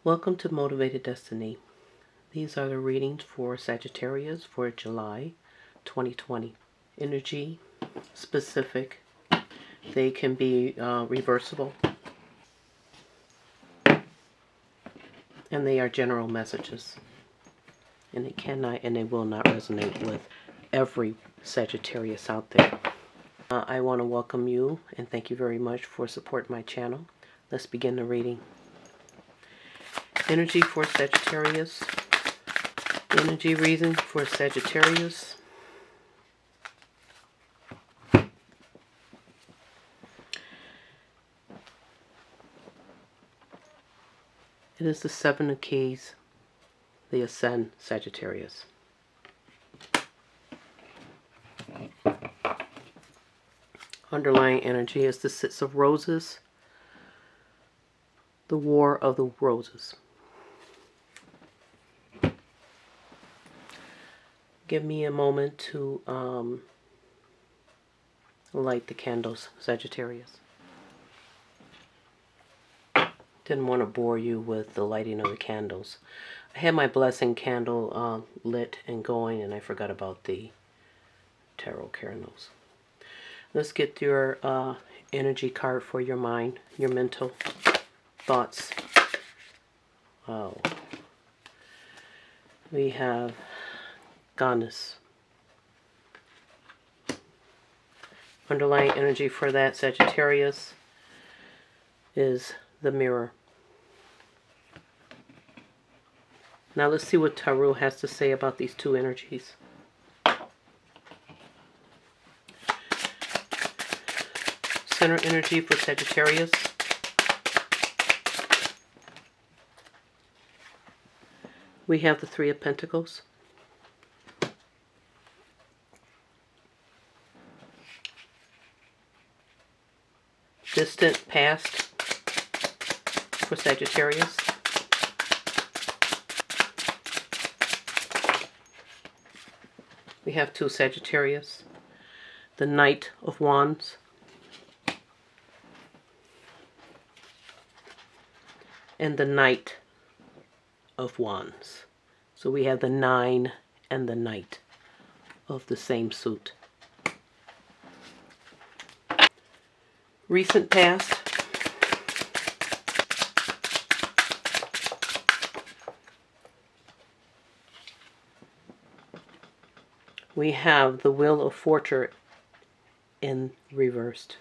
Welcome to Motivated Destiny. These are the readings for Sagittarius for July 2020. Energy, specific. They can be reversible. And they are general messages. And it cannot and it will not resonate with every Sagittarius out there. I want to welcome you and thank you very much for supporting my channel. Let's begin the reading. Energy for Sagittarius. Energy reason for Sagittarius. It is the Seven of Keys. The Ascend Sagittarius. Underlying energy is the Six of Roses. The War of the Roses. Give me a moment to light the candles, Sagittarius. Didn't want to bore you with the lighting of the candles. I had my blessing candle lit and going, and I forgot about the tarot candles. Let's get your energy card for your mind, your mental thoughts. Wow. We have Goddess. Underlying energy for that Sagittarius is the Mirror. Now let's see what Tarot has to say about these two energies. Center energy for Sagittarius. We have the Three of Pentacles. Distant past for Sagittarius. We have two Sagittarius. The Knight of Wands. And the Knight of Wands. So we have the Nine and the Knight of the same suit. Recent past. We have the Wheel of Fortune in reversed.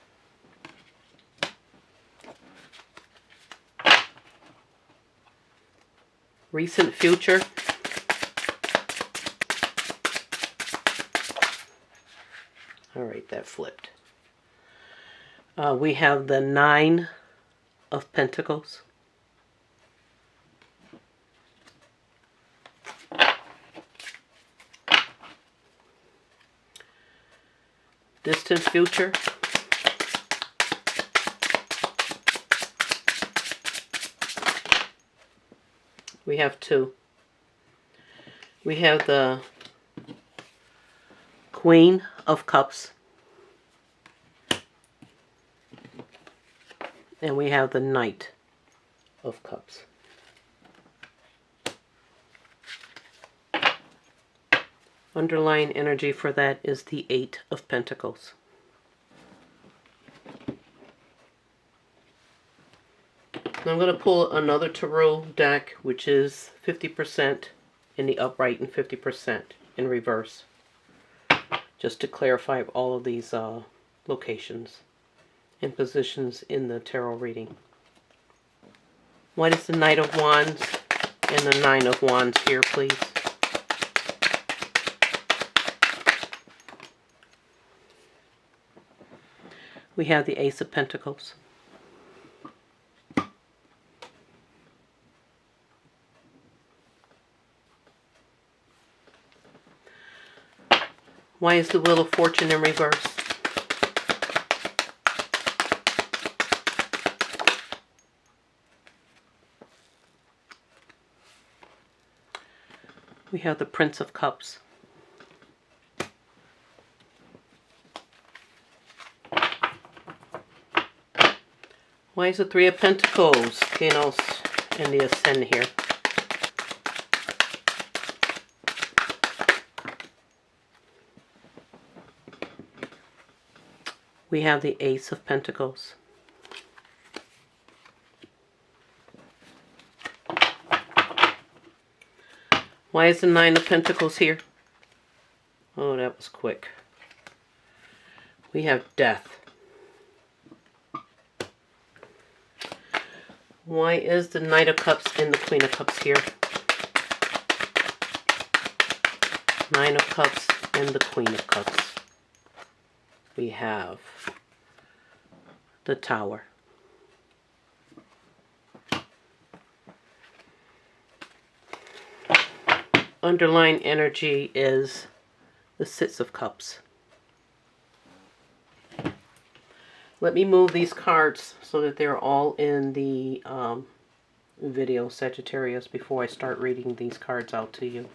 Recent future. All right, that flipped. We have the Nine of Pentacles. Distant future. We have two. We have the Queen of Cups. And we have the Knight of Cups. Underlying energy for that is the Eight of Pentacles. Now I'm going to pull another tarot deck, which is 50% in the upright and 50% in reverse. Just to clarify all of these locations and positions in the tarot reading. What is the Knight of Wands and the Nine of Wands here, please? We have the Ace of Pentacles. Why is the Wheel of Fortune in reverse? We have the Prince of Cups. Why is the Three of Pentacles, Kenos and the ascend here. We have the Ace of Pentacles. Why is the Nine of Pentacles here? Oh, that was quick. We have Death. Why is the Knight of Cups and the Queen of Cups here? Nine of Cups and the Queen of Cups. We have the Tower. Underlying energy is the Six of Cups. Let me move these cards so that they're all in the video, Sagittarius, before I start reading these cards out to you.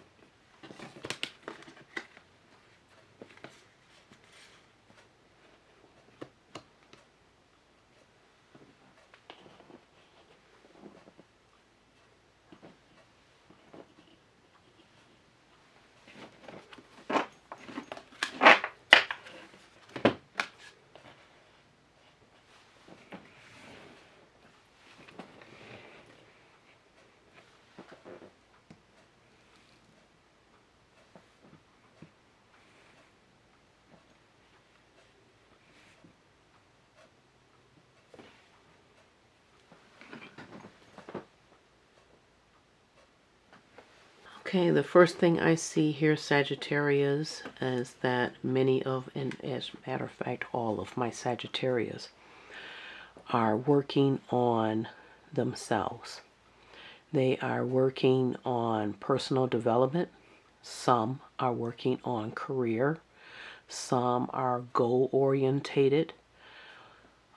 Okay, the first thing I see here, Sagittarius, is that many of, and as a matter of fact, all of my Sagittarius are working on themselves. They are working on personal development. Some are working on career. Some are goal-orientated.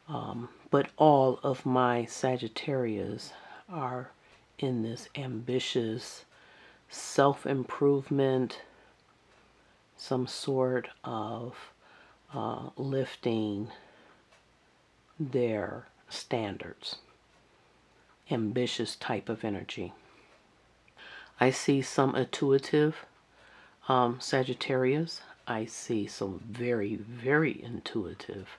But all of my Sagittarius are in this ambitious self-improvement, some sort of lifting their standards, ambitious type of energy. I see some intuitive Sagittarius. I see some very, very intuitive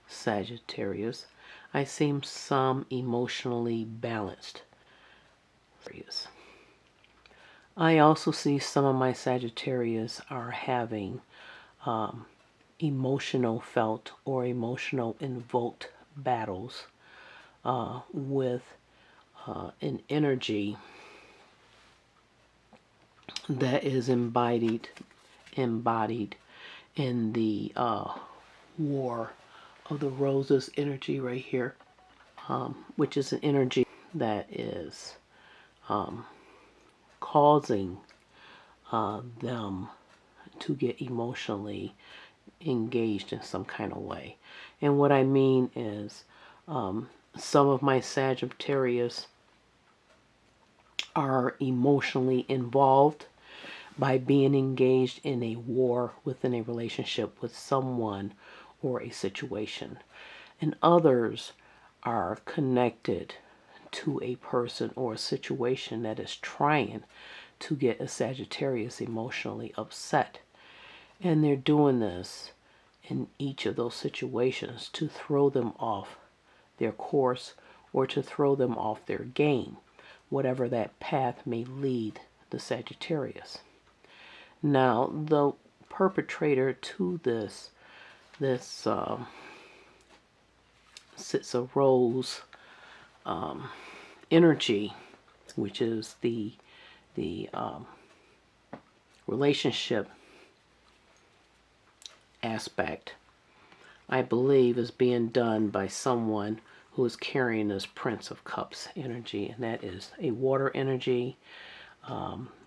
Sagittarius. I see some emotionally balanced Sagittarius. I also see some of my Sagittarius are having emotional felt or emotional invoked battles with an energy that is embodied in the War of the Roses energy right here, which is an energy that is causing them to get emotionally engaged in some kind of way. And what I mean is some of my Sagittarius are emotionally involved by being engaged in a war within a relationship with someone or a situation. And others are connected to a person or a situation that is trying to get a Sagittarius emotionally upset. And they're doing this in each of those situations to throw them off their course or to throw them off their game, whatever that path may lead the Sagittarius. Now, the perpetrator to this Six of Rose energy, which is the relationship aspect, I believe is being done by someone who is carrying this Prince of Cups energy, and that is a water energy,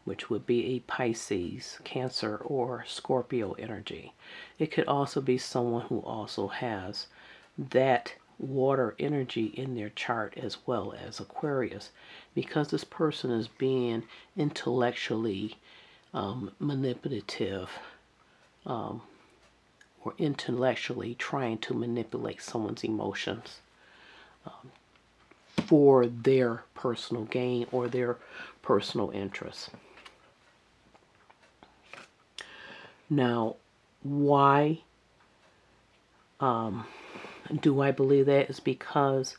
which would be a Pisces, Cancer, or Scorpio energy. It could also be someone who also has that water energy in their chart as well as Aquarius, because this person is being intellectually manipulative, or intellectually trying to manipulate someone's emotions. for their personal gain or their personal interests. Now, why do I believe that? Is because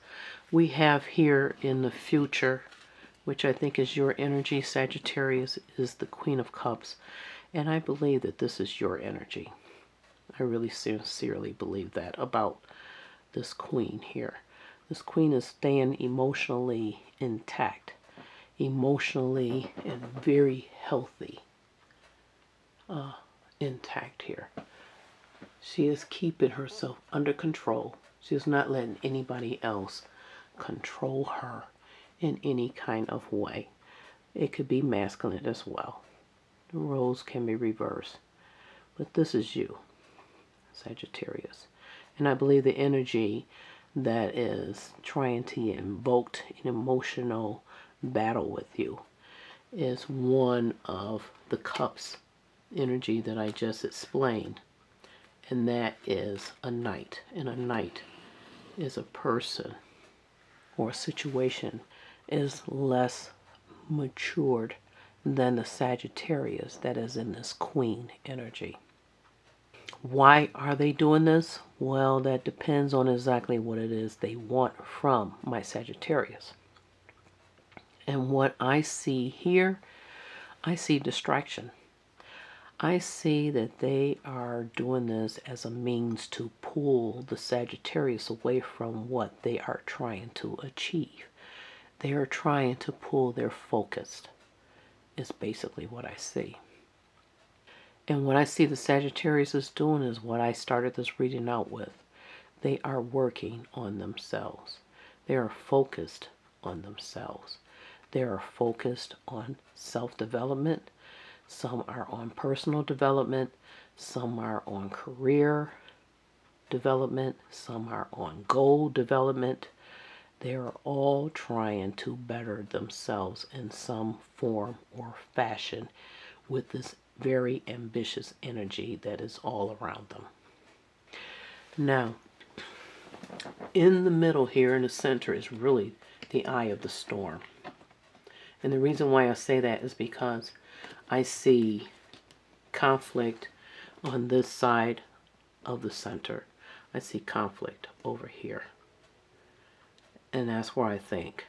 we have here in the future, which I think is your energy, Sagittarius, is the Queen of Cups. And I believe that this is your energy. I really sincerely believe that about this Queen here. This Queen is staying emotionally intact, emotionally and very healthy, intact here. She is keeping herself under control. She is not letting anybody else control her in any kind of way. It could be masculine as well. The roles can be reversed. But this is you, Sagittarius. And I believe the energy that is trying to invoke an emotional battle with you is one of the cups energy that I just explained. And that is a knight. And a knight is a person or a situation is less matured than the Sagittarius that is in this Queen energy. Why are they doing this? Well, that depends on exactly what it is they want from my Sagittarius. And what I see here, I see distraction. I see that they are doing this as a means to pull the Sagittarius away from what they are trying to achieve. They are trying to pull their focus, is basically what I see. And what I see the Sagittarius is doing is what I started this reading out with. They are working on themselves. They are focused on themselves. They are focused on self-development. Some are on personal development. Some are on career development. Some are on goal development. They are all trying to better themselves in some form or fashion with this very ambitious energy that is all around them. Now, in the middle here in the center is really the eye of the storm. And the reason why I say that is because I see conflict on this side of the center. I see conflict over here. And that's where I think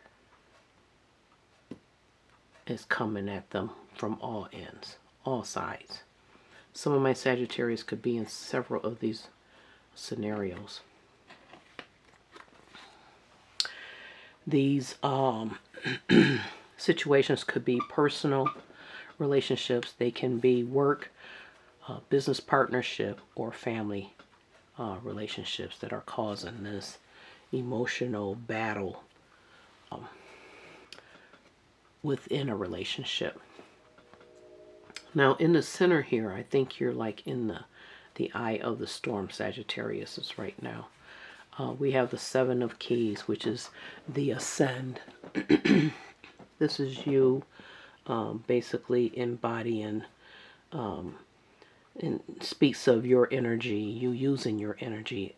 it's coming at them from all ends, all sides. Some of my Sagittarius could be in several of these scenarios. These situations could be personal relationships. They can be work, business partnership, or family relationships that are causing this emotional battle within a relationship. Now in the center here, I think you're like in the eye of the storm, Sagittarius is right now. We have the Seven of Keys, which is the ascend. This is you basically embodying and speaks of your energy, you using your energy,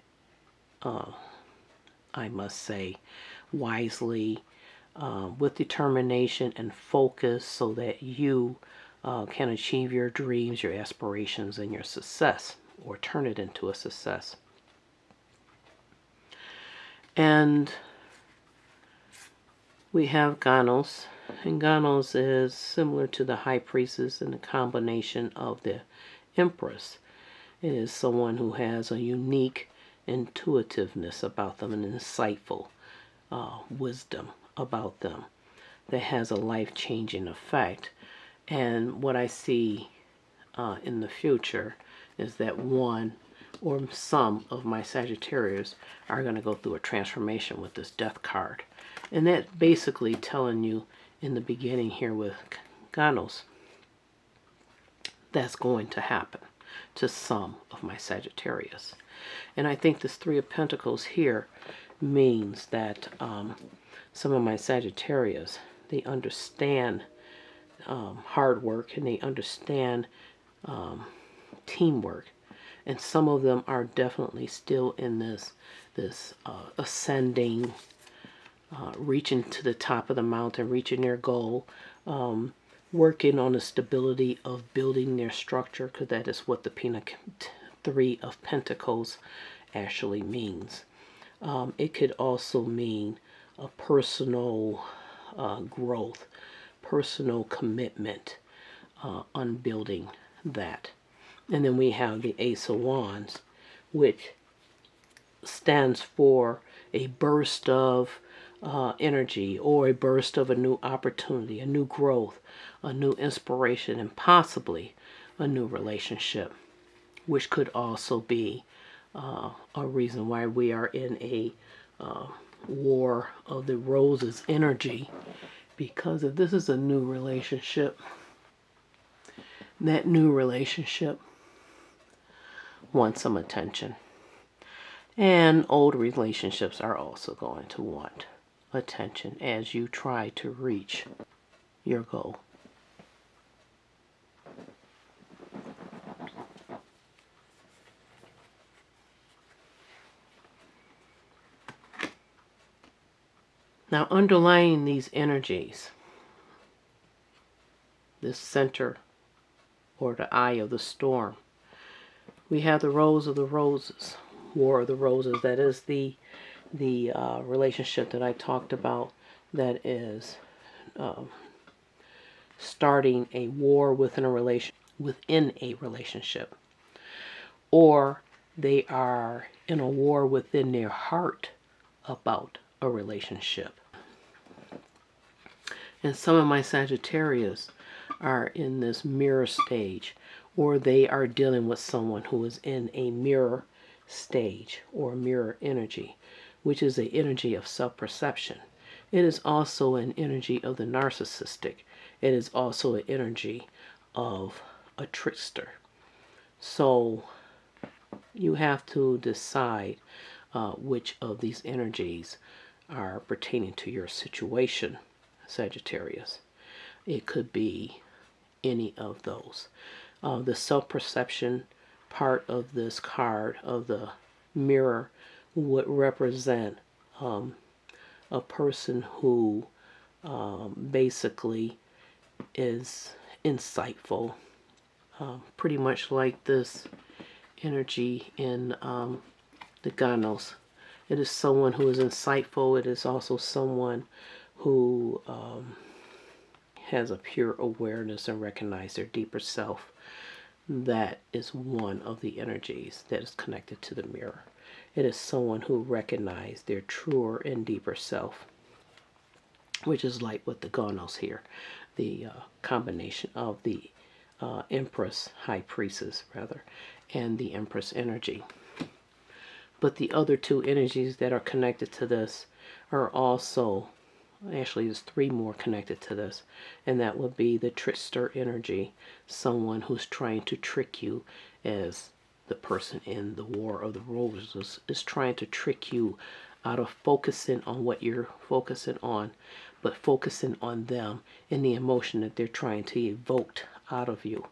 I must say, wisely, with determination and focus so that you can achieve your dreams, your aspirations, and your success, or turn it into a success. And we have Ganos, and Ganos is similar to the High Priestess in the combination of the Empress. It is someone who has a unique intuitiveness about them, an insightful wisdom about them that has a life-changing effect. And what I see in the future is that one or some of my Sagittarius are going to go through a transformation with this Death card. And that's basically telling you in the beginning here with Ganos, that's going to happen to some of my Sagittarius. And I think this Three of Pentacles here means that some of my Sagittarius, they understand hard work and they understand teamwork. And some of them are definitely still in this ascending reaching to the top of the mountain, reaching their goal, working on the stability of building their structure, because that is what the Three of Pentacles actually means. It could also mean a personal growth, personal commitment on building that. And then we have the Ace of Wands, which stands for a burst of energy, or a burst of a new opportunity, a new growth, a new inspiration, and possibly a new relationship, which could also be a reason why we are in a war of the roses energy. Because if this is a new relationship, that new relationship wants some attention. And old relationships are also going to want attention as you try to reach your goal. Now, underlying these energies, this center or the eye of the storm, we have the Rose of the Roses, War of the Roses. That is the relationship that I talked about, that is starting a war within a relationship, or they are in a war within their heart about a relationship. And some of my Sagittarius are in this mirror stage, or they are dealing with someone who is in a mirror stage or mirror energy, which is an energy of self-perception. It is also an energy of the narcissistic. It is also an energy of a trickster. So you have to decide which of these energies are pertaining to your situation, Sagittarius. It could be any of those. The self-perception part of this card of the mirror would represent a person who basically is insightful, pretty much like this energy in the Ganos. It is someone who is insightful. It is also someone who has a pure awareness and recognize their deeper self. That is one of the energies that is connected to the mirror. It is someone who recognizes their truer and deeper self, which is like with the Ganos here, the combination of the Empress, High Priestess rather, and the Empress energy. But the other two energies that are connected to this are also, actually there's three more connected to this, and that would be the trickster energy, someone who's trying to trick you, as the person in the War of the Roses is trying to trick you out of focusing on what you're focusing on, but focusing on them and the emotion that they're trying to evoke out of you.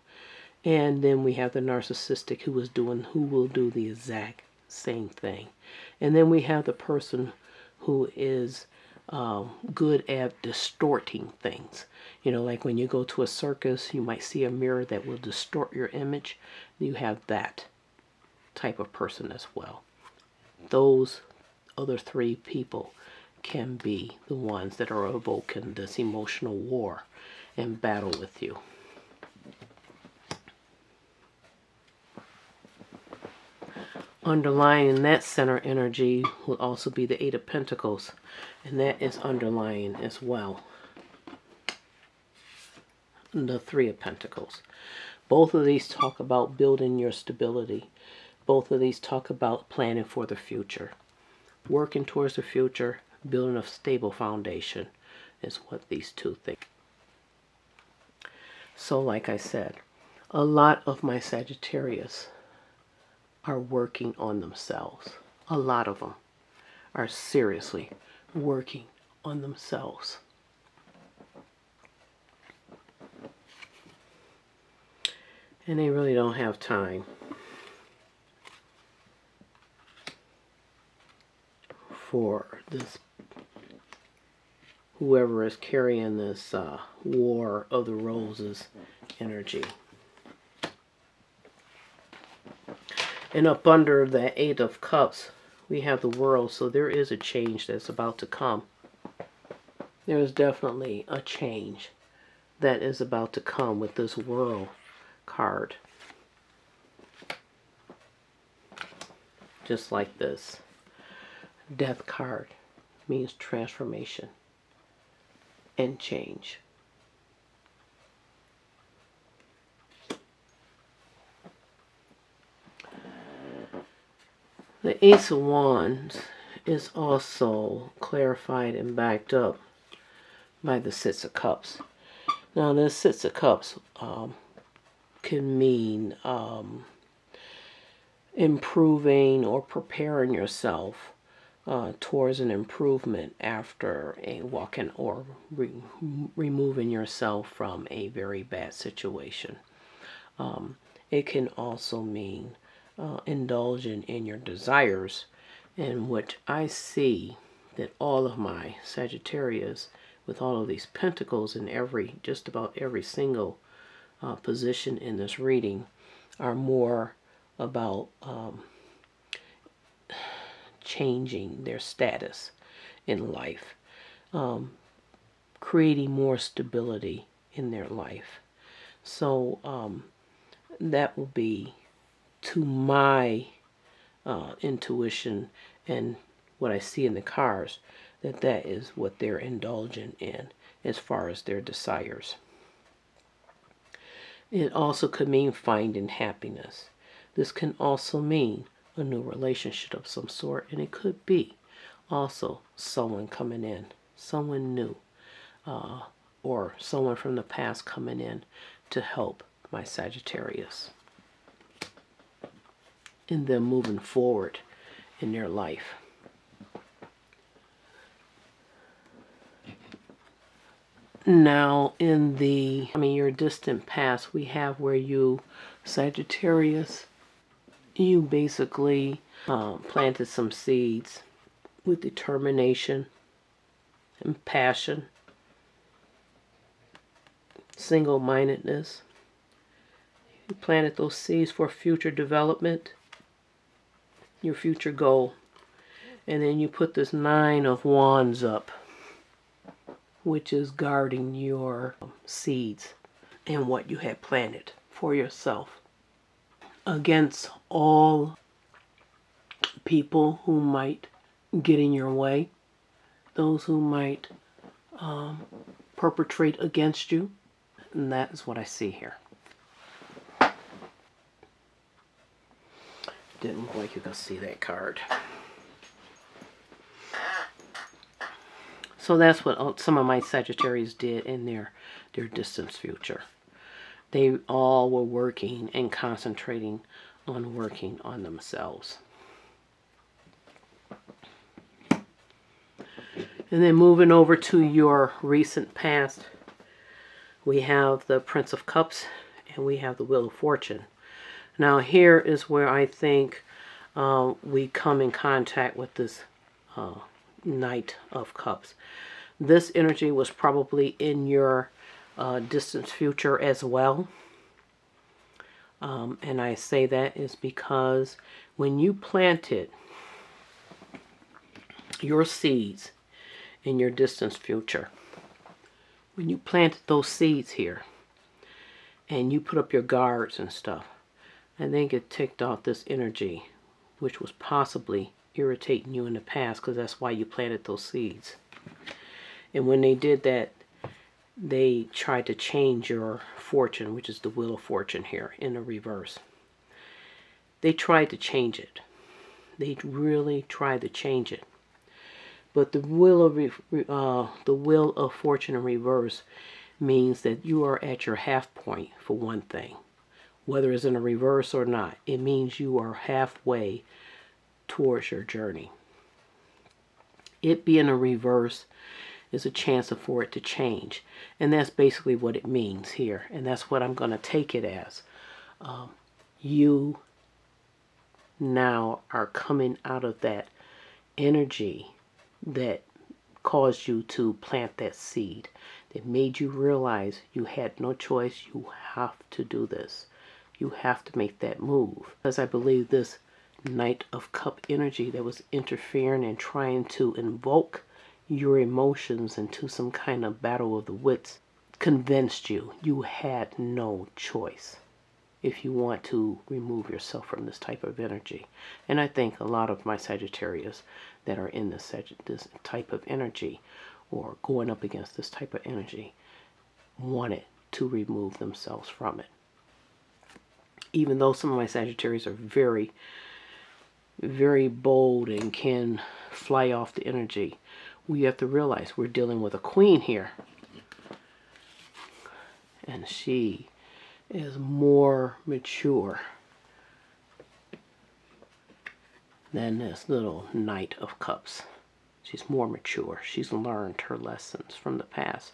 And then we have the narcissistic who will do the exact same thing. And then we have the person who is good at distorting things. You know, like when you go to a circus, you might see a mirror that will distort your image. You have that type of person as well. Those other three people can be the ones that are evoking this emotional war and battle with you. Underlying that center energy will also be the Eight of Pentacles, and that is underlying as well the Three of Pentacles. Both of these talk about building your stability. Both of these talk about planning for the future. Working towards the future, building a stable foundation is what these two think. So like I said, a lot of my Sagittarius are working on themselves. A lot of them are seriously working on themselves. And they really don't have time for this whoever is carrying this War of the Roses energy. And up under the Eight of Cups, we have the World. So there is a change that's about to come. There is definitely a change that is about to come with this World card. Just like this. Death card means transformation and change. The Ace of Wands is also clarified and backed up by the Six of Cups. Now, this Six of Cups can mean improving or preparing yourself towards an improvement after a walking or removing yourself from a very bad situation. It can also mean indulging in your desires, and what I see that all of my Sagittarius with all of these pentacles in just about every single position in this reading are more about changing their status in life, creating more stability in their life. So that will be, to my intuition and what I see in the cards, that is what they're indulging in as far as their desires. It also could mean finding happiness. This can also mean a new relationship of some sort, and it could be also someone coming in, someone new, or someone from the past coming in to help my Sagittarius in them moving forward in their life. Now, in your distant past, we have where you, Sagittarius, you basically planted some seeds with determination and passion, single-mindedness. You planted those seeds for future development, your future goal. And then you put this Nine of Wands up, which is guarding your seeds and what you had planted for yourself against all people who might get in your way, those who might perpetrate against you. And that is what I see here. Didn't look like you could see that card. So that's what some of my Sagittarius did in their distant future. They all were working and concentrating on working on themselves. And then moving over to your recent past, we have the Prince of Cups and we have the Wheel of Fortune. Now here is where I think we come in contact with this Knight of Cups. This energy was probably in your distant future as well. And I say that is because when you planted your seeds in your distant future, when you planted those seeds here and you put up your guards and stuff, I think it ticked off this energy, which was possibly irritating you in the past, because that's why you planted those seeds. And when they did that, they tried to change your fortune, which is the Wheel of Fortune here in the reverse. They tried to change it. They really tried to change it. But the Wheel of Fortune in reverse means that you are at your half point for one thing. Whether it's in a reverse or not, it means you are halfway towards your journey. It being a reverse is a chance for it to change. And that's basically what it means here. And that's what I'm going to take it as. You now are coming out of that energy that caused you to plant that seed. That made you realize you had no choice. You have to do this. You have to make that move. Because I believe this Knight of Cup energy that was interfering and trying to invoke your emotions into some kind of battle of the wits convinced you you had no choice if you want to remove yourself from this type of energy. And I think a lot of my Sagittarius that are in this type of energy or going up against this type of energy wanted to remove themselves from it. Even though some of my Sagittarius are very, very bold and can fly off the energy, we have to realize we're dealing with a queen here. And she is more mature than this little Knight of Cups. She's more mature. She's learned her lessons from the past.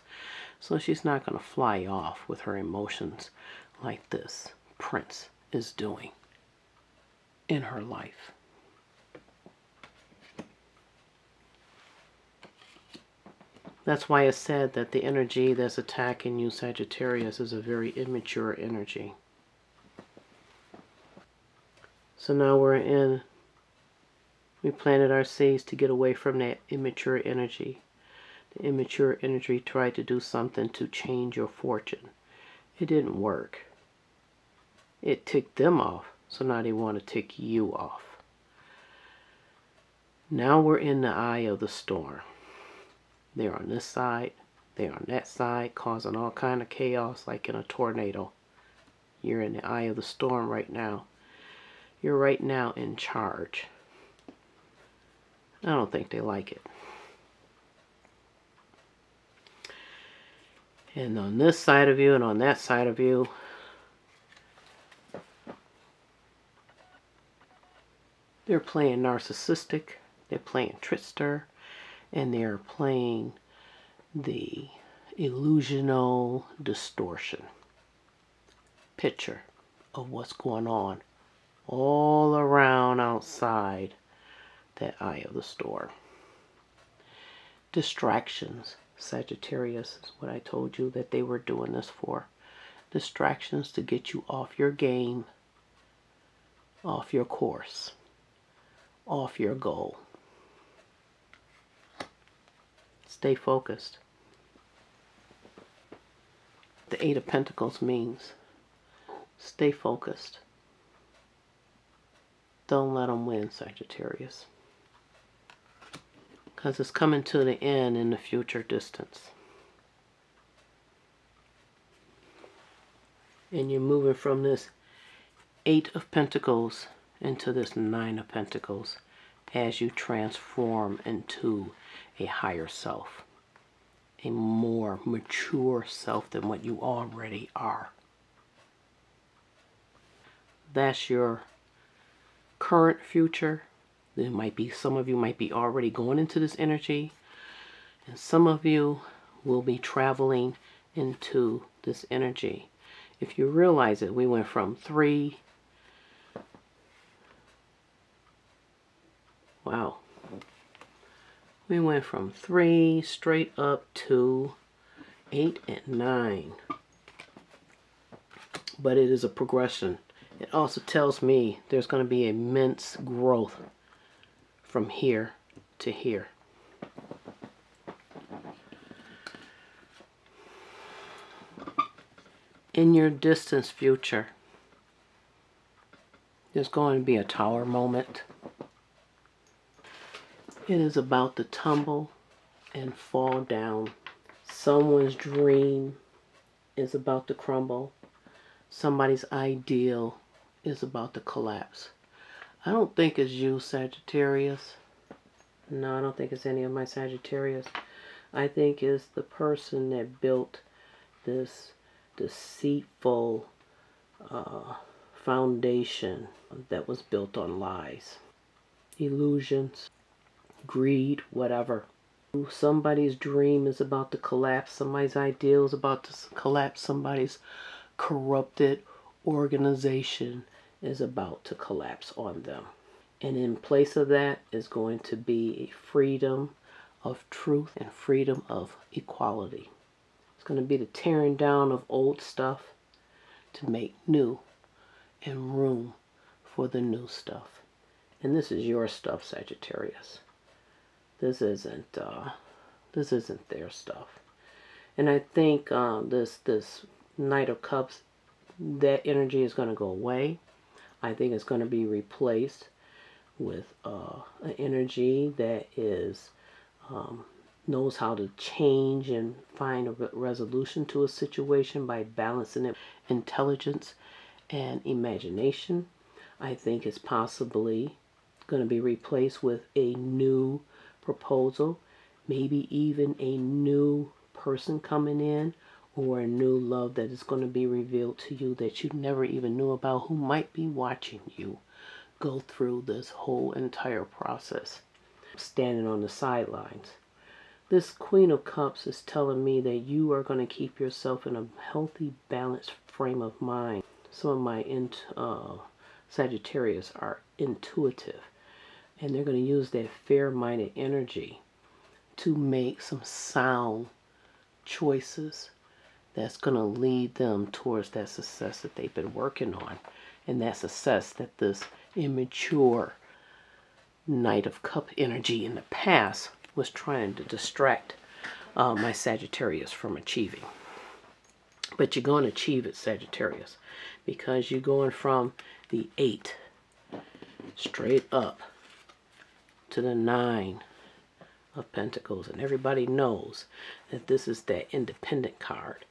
So she's not going to fly off with her emotions like this Prince is doing in her life. That's why I said that the energy that's attacking you, Sagittarius, is a very immature energy. So now we planted our seeds to get away from that immature energy. The immature energy tried to do something to change your fortune. It didn't work. It ticked them off, so now they want to tick you off. Now we're in the eye of the storm. They're on this side, they're on that side, causing all kind of chaos like in a tornado. You're in the eye of the storm right now. You're right now in charge. I don't think they like it. And on this side of you and on that side of you, they're playing narcissistic, they're playing trickster, and they're playing the illusional distortion picture of what's going on all around outside that eye of the storm. Distractions, Sagittarius, is what I told you that they were doing this for. Distractions to get you off your game, off your course, off your goal. Stay focused. The Eight of Pentacles means stay focused. Don't let them win, Sagittarius. Because it's coming to the end in the future distance. And you're moving from this Eight of Pentacles into this Nine of Pentacles as you transform into a higher self, a more mature self than what you already are. That's your current future. There might be, some of you might be already going into this energy, and some of you will be traveling into this energy. If you realize it, we went from 3, wow, we went from 3 straight up to 8 and 9. But it is a progression. It also tells me there's going to be immense growth from here to here. In your distant future, there's going to be a tower moment. It is about to tumble and fall down. Someone's dream is about to crumble. Somebody's ideal is about to collapse. I don't think it's you, Sagittarius. No, I don't think it's any of my Sagittarius. I think it's the person that built this deceitful foundation that was built on lies, illusions, greed, whatever. Somebody's dream is about to collapse. Somebody's ideal is about to collapse. Somebody's corrupted organization is about to collapse on them. And in place of that is going to be a freedom, of truth and freedom of equality. It's going to be the tearing down of old stuff to make new and room for the new stuff. And this is your stuff, Sagittarius. This isn't their stuff. And I think this Knight of Cups, that energy is going to go away. I think it's going to be replaced with an energy that is knows how to change and find a resolution to a situation by balancing it. Intelligence and imagination. I think it's possibly going to be replaced with a new proposal, maybe even a new person coming in, or a new love that is going to be revealed to you that you never even knew about, who might be watching you go through this whole entire process, standing on the sidelines. This Queen of Cups is telling me that you are going to keep yourself in a healthy, balanced frame of mind. Some of my Sagittarius are intuitive, and they're going to use that fair-minded energy to make some sound choices that's going to lead them towards that success that they've been working on, and that success that this immature Knight of Cup energy in the past was trying to distract my Sagittarius from achieving. But you're going to achieve it, Sagittarius, because you're going from the 8 straight up to the 9 of Pentacles. And everybody knows that this is that independent card.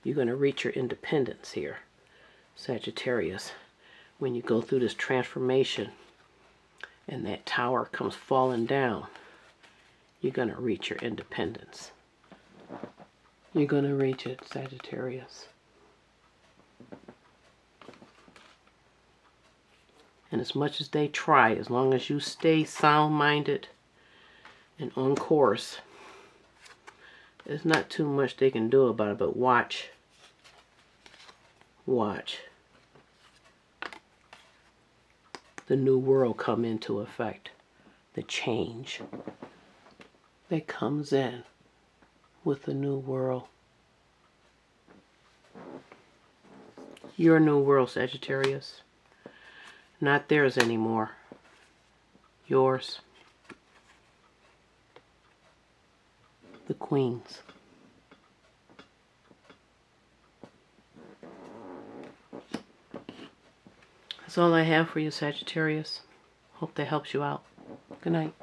You're going to reach your independence here, Sagittarius, when you go through this transformation and that tower comes falling down. You're going to reach your independence. You're going to reach it, Sagittarius. And as much as they try, as long as you stay sound-minded and on course, there's not too much they can do about it. But watch the new world come into effect. The change that comes in with the new world. Your new world, Sagittarius. Not theirs anymore. Yours. The Queens. That's all I have for you, Sagittarius. Hope that helps you out. Good night.